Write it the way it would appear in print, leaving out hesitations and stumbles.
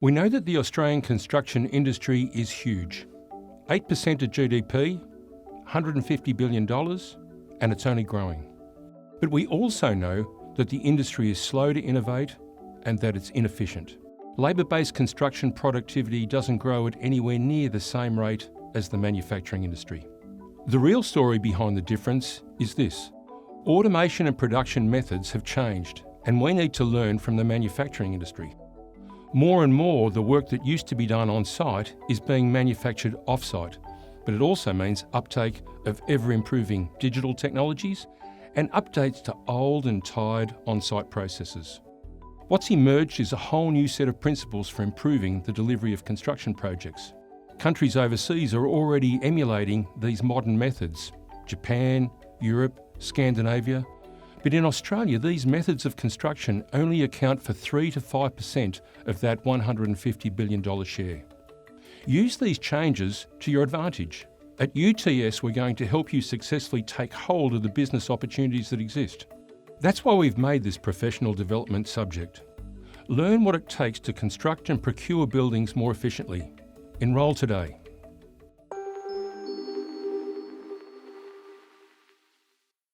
We know that the Australian construction industry is huge. 8% of GDP, $150 billion, and it's only growing. But we also know that the industry is slow to innovate and that it's inefficient. Labour-based construction productivity doesn't grow at anywhere near the same rate as the manufacturing industry. The real story behind the difference is this. Automation and production methods have changed, and we need to learn from the manufacturing industry. More and more, the work that used to be done on-site is being manufactured off-site, but it also means uptake of ever-improving digital technologies and updates to old and tired on-site processes. What's emerged is a whole new set of principles for improving the delivery of construction projects. Countries overseas are already emulating these modern methods. Japan, Europe, Scandinavia. But in Australia, these methods of construction only account for 3 to 5% of that $150 billion share. Use these changes to your advantage. At UTS, we're going to help you successfully take hold of the business opportunities that exist. That's why we've made this professional development subject. Learn what it takes to construct and procure buildings more efficiently. Enrol today.